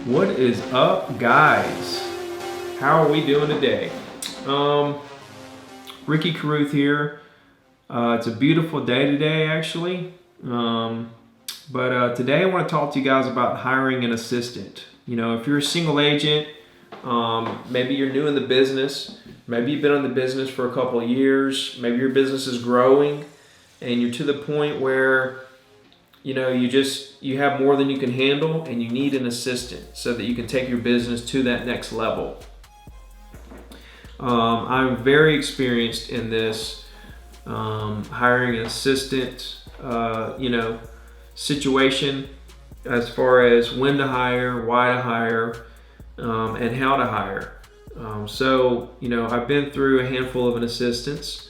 What is up, guys? How are we doing today? Ricky Carruth here. It's a beautiful day today, actually. But today I want to talk to you guys about hiring an assistant. You know, if you're a single agent, maybe you're new in the business, maybe you've been in the business for a couple of years, maybe your business is growing, and you're to the point where you have more than you can handle and you need an assistant so that you can take your business to that next level. I'm very experienced in this, hiring an assistant, situation as far as when to hire, why to hire, and how to hire. I've been through a handful of an assistants.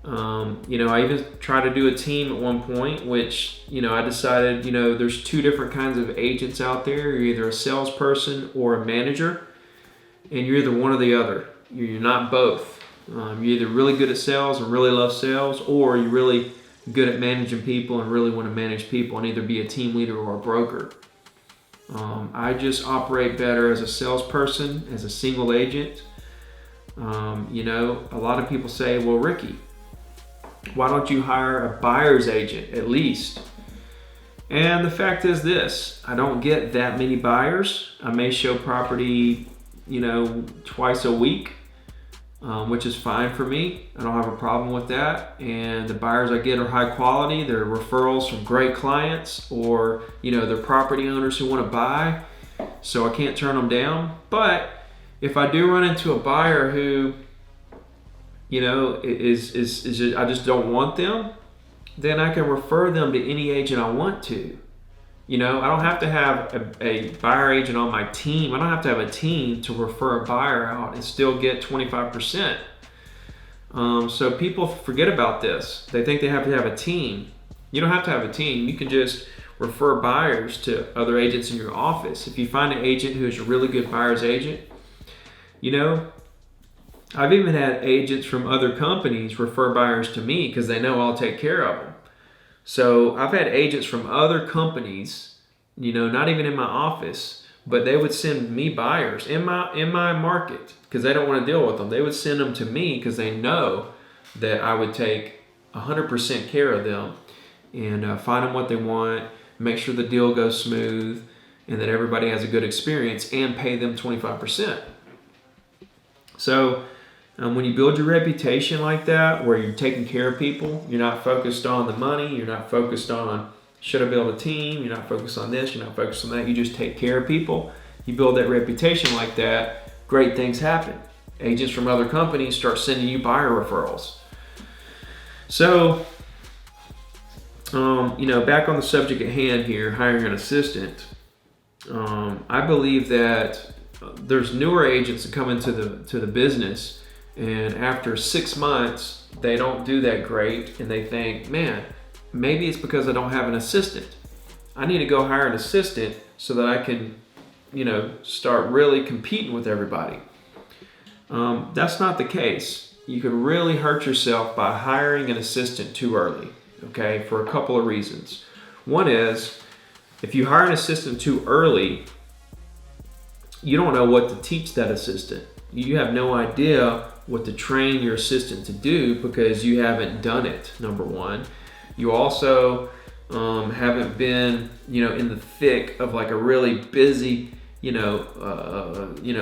I even tried to do a team at one point, which, I decided, there's two different kinds of agents out there. You're either a salesperson or a manager, and you're either one or the other. You're not both. You're either really good at sales and really love sales, or you're really good at managing people and really want to manage people and either be a team leader or a broker. I just operate better as a salesperson, as a single agent. A lot of people say, well, Ricky, why don't you hire a buyer's agent at least? And the fact is this, I don't get that many buyers. I may show property, twice a week, which is fine for me. I don't have a problem with that. And the buyers I get are high quality. They're referrals from great clients, or, they're property owners who want to buy. So I can't turn them down. But if I do run into a buyer who, I just don't want them, then I can refer them to any agent I want to. I don't have to have a buyer agent on my team. I don't have to have a team to refer a buyer out and still get 25%. So people forget about this. They think they have to have a team. You don't have to have a team. You can just refer buyers to other agents in your office. If you find an agent who is a really good buyer's agent, I've even had agents from other companies refer buyers to me because they know I'll take care of them. So I've had agents from other companies, not even in my office, but they would send me buyers in my market because they don't want to deal with them. They would send them to me because they know that I would take 100% care of them and find them what they want, make sure the deal goes smooth, and that everybody has a good experience, and pay them 25%. So when you build your reputation like that, where you're taking care of people, you're not focused on the money, you're not focused on should I build a team, you're not focused on this, you're not focused on that, you just take care of people, you build that reputation like that, great things happen. Agents from other companies start sending you buyer referrals. So, back on the subject at hand here, hiring an assistant, I believe that there's newer agents that come into the business, and after 6 months, they don't do that great, and they think, man, maybe it's because I don't have an assistant. I need to go hire an assistant so that I can, start really competing with everybody. That's not the case. You could really hurt yourself by hiring an assistant too early, okay, for a couple of reasons. One is, if you hire an assistant too early, you don't know what to teach that assistant. You have no idea what to train your assistant to do because you haven't done it, number one. You also haven't been, in the thick of like a really busy,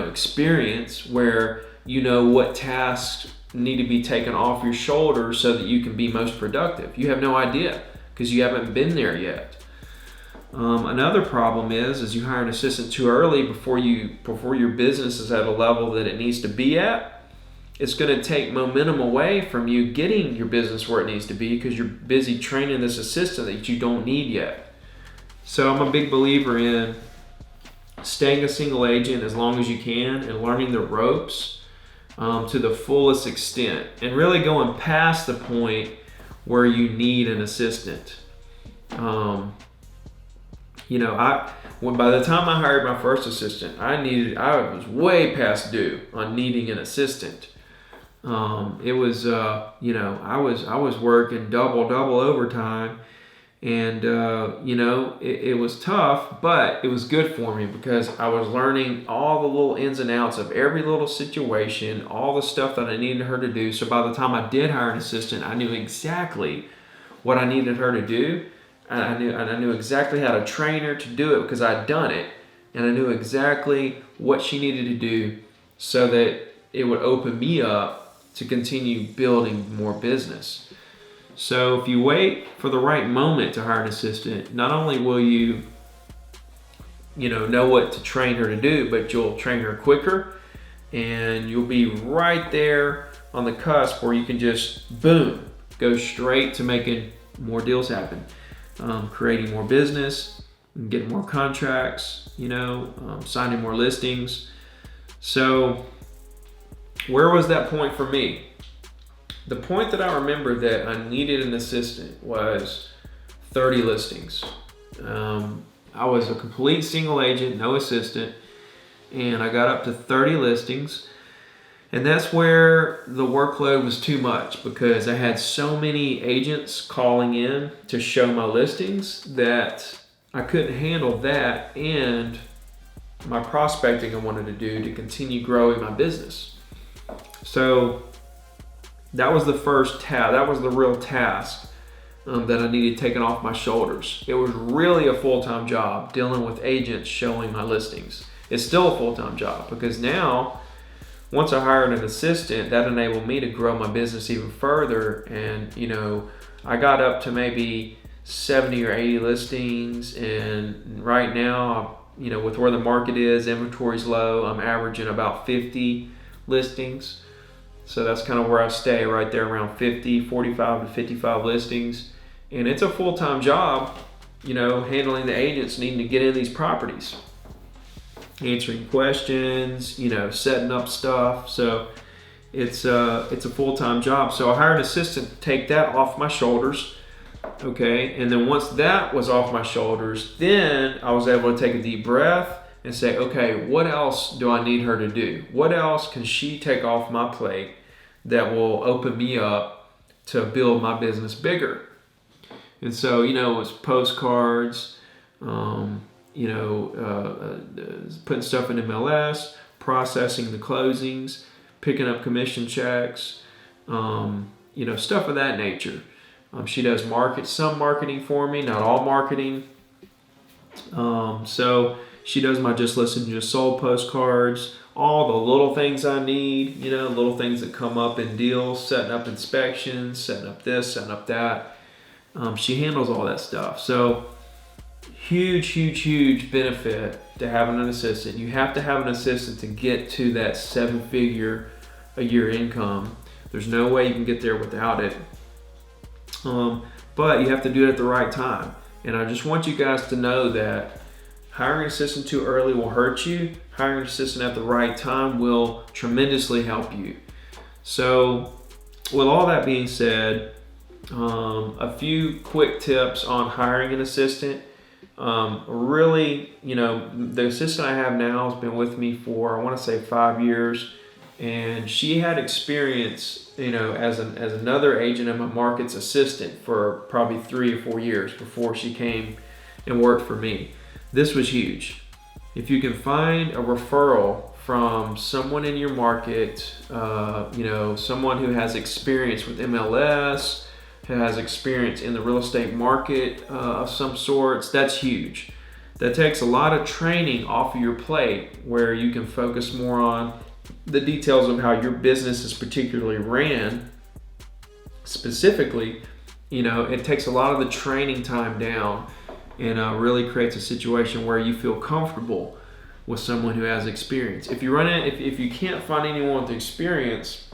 experience where you know what tasks need to be taken off your shoulders so that you can be most productive. You have no idea because you haven't been there yet. Another problem is you hire an assistant too early before your business is at a level that it needs to be at. It's going to take momentum away from you getting your business where it needs to be because you're busy training this assistant that you don't need yet. So I'm a big believer in staying a single agent as long as you can and learning the ropes to the fullest extent and really going past the point where you need an assistant. By the time I hired my first assistant, I was way past due on needing an assistant. I was working double overtime, And, it was tough, but it was good for me because I was learning all the little ins and outs of every little situation, all the stuff that I needed her to do. So by the time I did hire an assistant, I knew exactly what I needed her to do. I knew exactly how to train her to do it because I'd done it. And I knew exactly what she needed to do so that it would open me up to continue building more business. So if you wait for the right moment to hire an assistant, not only will you know what to train her to do, but you'll train her quicker and you'll be right there on the cusp where you can just, boom, go straight to making more deals happen, creating more business, getting more contracts, signing more listings. So where was that point for me? The point that I remember that I needed an assistant was 30 listings. I was a complete single agent, no assistant, and I got up to 30 listings. And that's where the workload was too much because I had so many agents calling in to show my listings that I couldn't handle that and my prospecting I wanted to do to continue growing my business. So that was the first task. That was the real task that I needed taken off my shoulders. It was really a full-time job dealing with agents showing my listings. It's still a full-time job because now, once I hired an assistant, that enabled me to grow my business even further. And, I got up to maybe 70 or 80 listings. And right now, with where the market is, inventory's low, I'm averaging about 50 listings. So that's kind of where I stay, right there around 45 to 55 listings. And it's a full-time job, handling the agents needing to get in these properties, answering questions, setting up stuff. So it's a full-time job. So I hired an assistant to take that off my shoulders. Okay. And then once that was off my shoulders, then I was able to take a deep breath and say, okay, what else do I need her to do? What else can she take off my plate that will open me up to build my business bigger? And so, it was postcards, putting stuff in MLS, processing the closings, picking up commission checks, stuff of that nature. She does some marketing for me, not all marketing. So she does my Just Listen, Just Sold postcards, all the little things I need, little things that come up in deals, setting up inspections, setting up this, setting up that. She handles all that stuff. So huge benefit to having an assistant. You have to have an assistant to get to that 7-figure a year income. There's no way you can get there without it. But you have to do it at the right time. And I just want you guys to know that hiring an assistant too early will hurt you. Hiring an assistant at the right time will tremendously help you. So with all that being said, a few quick tips on hiring an assistant. The assistant I have now has been with me for, I want to say 5 years. And she had experience, as another agent in my market's assistant for probably 3 or 4 years before she came and worked for me. This was huge. If you can find a referral from someone in your market, someone who has experience with MLS, who has experience in the real estate market of some sorts, that's huge. That takes a lot of training off of your plate where you can focus more on the details of how your business is particularly ran. Specifically, it takes a lot of the training time down and really creates a situation where you feel comfortable with someone who has experience. If you can't find anyone with experience,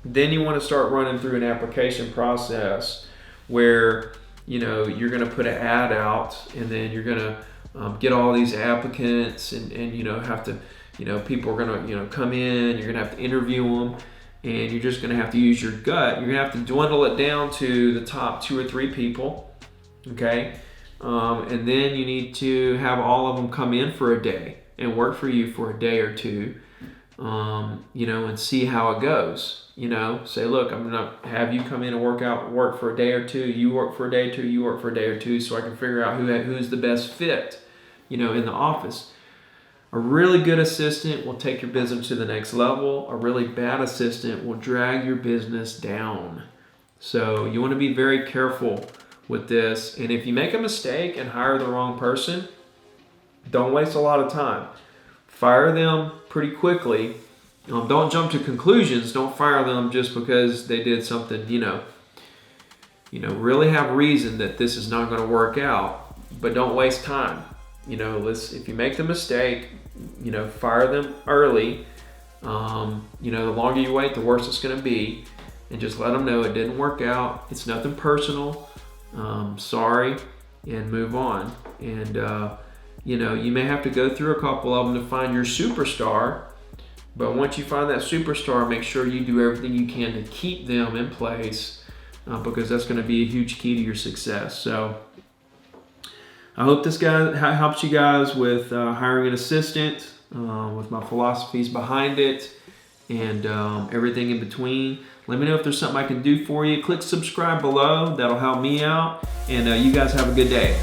then you want to start running through an application process where you're going to put an ad out, and then you're going to get all these applicants, and have to people are going to come in. You're going to have to interview them, and you're just going to have to use your gut. You're going to have to dwindle it down to the top 2 or 3 people, okay? And then you need to have all of them come in for a day and work for you for a day or two, and see how it goes. Say, look, I'm going to have you come in and work for a day or two. You work for a day or two, you work for a day or two, so I can figure out who's the best fit, in the office. A really good assistant will take your business to the next level. A really bad assistant will drag your business down. So you want to be very careful with this. And if you make a mistake and hire the wrong person, don't waste a lot of time. Fire them pretty quickly. Don't jump to conclusions. Don't fire them just because they did something, really have reason that this is not going to work out, but don't waste time. If you make the mistake, fire them early. The longer you wait, the worse it's going to be, and just let them know it didn't work out. It's nothing personal. Sorry, and move on. And, you may have to go through a couple of them to find your superstar. But once you find that superstar, make sure you do everything you can to keep them in place, because that's going to be a huge key to your success. So I hope this guy helps you guys with hiring an assistant, with my philosophies behind it, and everything in between. Let me know if there's something I can do for you. Click subscribe below. That'll help me out. And you guys have a good day.